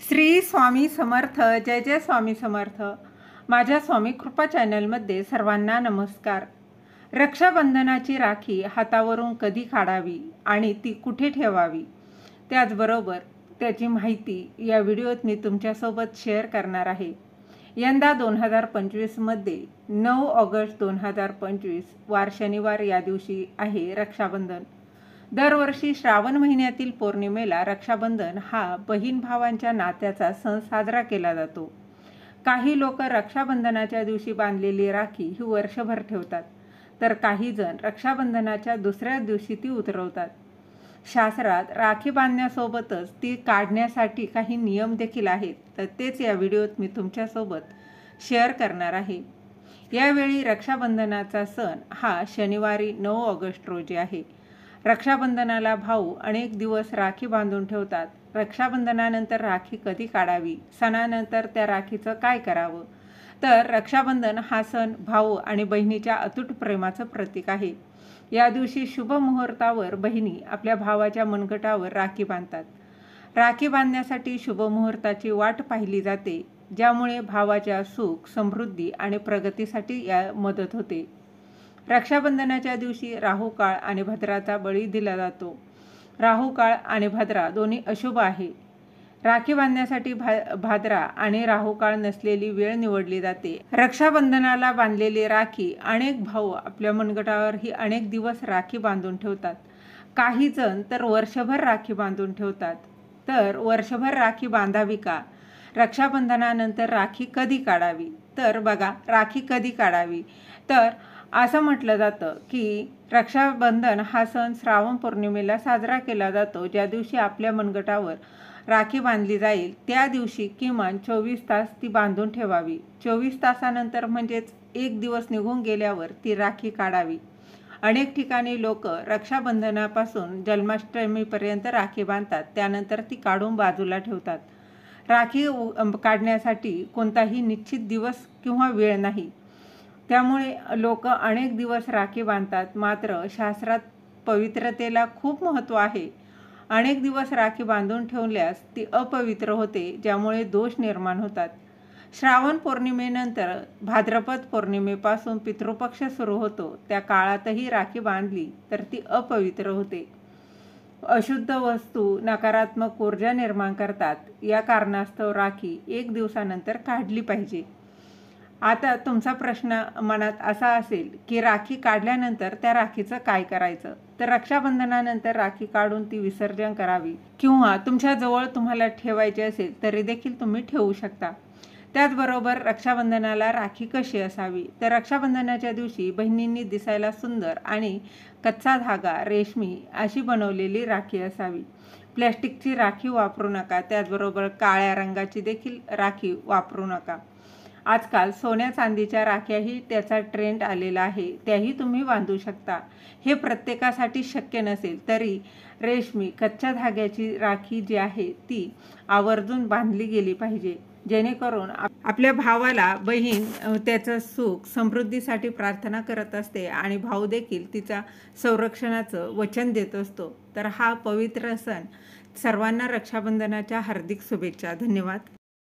श्री स्वामी समर्थ. जय जय स्वामी समर्थ. माझ्या स्वामी कृपा चॅनलमध्ये सर्वांना नमस्कार. रक्षाबंधनाची राखी हातावरून कधी काढावी आणि ती कुठे ठेवावी, त्याचबरोबर त्याची माहिती या व्हिडिओत मी तुमच्यासोबत शेअर करणार आहे. यंदा 2025मध्ये 9 ऑगस्ट 2025 वार शनिवार या दिवशी आहे रक्षाबंधन. दरवर्षी श्रावण महिन्यातील पौर्णिमेला रक्षाबंधन हा बहीण भावांच्या नात्याचा सण साजरा केला जातो. काही लोक रक्षाबंधनाच्या दिवशी बांधलेली राखी ही वर्षभर ठेवतात, तर काही जण रक्षाबंधनाच्या दुसऱ्या दिवशी ती उतरवतात. शास्त्रात राखी बांधण्यासोबतच ती काढण्यासाठी काही नियम देखील आहेत, तर तेच या व्हिडिओत मी तुमच्यासोबत शेअर करणार आहे. यावेळी रक्षाबंधनाचा सण हा शनिवारी 9 ऑगस्ट रोजी आहे. रक्षाबंधनाला भाऊ अनेक दिवस राखी बांधून ठेवतात. रक्षाबंधनानंतर राखी कधी काढावी, सणानंतर त्या राखीचं काय करावं, तर रक्षाबंधन हा सण भाऊ आणि बहिणीच्या अतूट प्रेमाचं प्रतीक आहे. या दिवशी शुभ मुहूर्तावर बहिणी आपल्या भावाच्या मनगटावर राखी बांधतात. राखी बांधण्यासाठी शुभ मुहूर्ताची वाट पाहिली जाते, ज्यामुळे भावाच्या सुख, समृद्धी आणि प्रगतीसाठी या मदत होते. रक्षाबंधनाच्या दिवशी राहू काळ आणि भद्राचा बळी दिला जातो. राहू काळ आणि भद्रा दोन्ही अशुभ आहे. राखी बांधण्यासाठी भाद्रा आणि राहू काळ नसलेली वेळ निवडली जाते. रक्षाबंधनाला बांधलेली राखी अनेक भाऊ आपल्या मनगटावर ही अनेक दिवस राखी बांधून ठेवतात. काही जण तर वर्षभर राखी बांधून ठेवतात. तर वर्षभर राखी बांधावी का? रक्षाबंधनानंतर राखी कधी काढावी? तर बघा, राखी कधी काढावी, तर असं म्हटलं जातं की रक्षाबंधन हा सण श्रावण पौर्णिमेला साजरा केला जातो. ज्या दिवशी आपल्या मनगटावर राखी बांधली जाईल त्या दिवशी किमान 24 तास ती बांधून ठेवावी. 24 तासानंतर म्हणजेच एक दिवस निघून गेल्यावर ती राखी काढावी. अनेक ठिकाणी लोक रक्षाबंधनापासून जन्माष्टमीपर्यंत राखी बांधतात, त्यानंतर ती काढून बाजूला ठेवतात. राखी काढण्यासाठी कोणताही निश्चित दिवस किंवा वेळ नाही, त्यामुळे लोक अनेक दिवस राखी बांधतात. मात्र शास्त्रात पवित्रतेला खूप महत्त्व आहे. अनेक दिवस राखी बांधून ठेवल्यास ती अपवित्र होते, ज्यामुळे दोष निर्माण होतात. श्रावण पौर्णिमेनंतर भाद्रपद पौर्णिमेपासून पितृपक्ष सुरू होतो. त्या काळातही राखी बांधली तर ती अपवित्र होते. अशुद्ध वस्तू नकारात्मक ऊर्जा निर्माण करतात. या कारणास्तव राखी 1 दिवसानंतर काढली पाहिजे. आता तुमचा प्रश्न मनात असा असेल की राखी काढल्यानंतर त्या राखीचं काय करायचं, तर रक्षाबंधनानंतर राखी काढून ती विसर्जन करावी, किंवा तुमच्याजवळ तुम्हाला ठेवायची असेल तरी देखील तुम्ही ठेवू शकता. त्याचबरोबर रक्षाबंधनाला राखी कशी असावी, तर रक्षाबंधनाच्या दिवशी बहिणींनी दिसायला सुंदर आणि कच्चा धागा, रेशमी अशी बनवलेली राखी असावी. प्लॅस्टिकची राखी वापरू नका. त्याचबरोबर काळ्या रंगाची देखील राखी वापरू नका. आजकाल सोन्या चांदीच्या राख्याही त्याचा ट्रेंड आलेला आहे, त्याही तुम्ही बांधू शकता. हे प्रत्येकासाठी शक्य नसेल तरी रेशमी कच्च्या धाग्याची राखी जी आहे ती आवर्जून बांधली गेली पाहिजे, जेणेकरून आपल्या भावाला बहीण त्याचं सुख समृद्धीसाठी प्रार्थना करत असते आणि भाऊ देखील तिचा संरक्षणाचं वचन देत असतो. तर हा पवित्र सण सर्वांना रक्षाबंधनाच्या हार्दिक शुभेच्छा. धन्यवाद.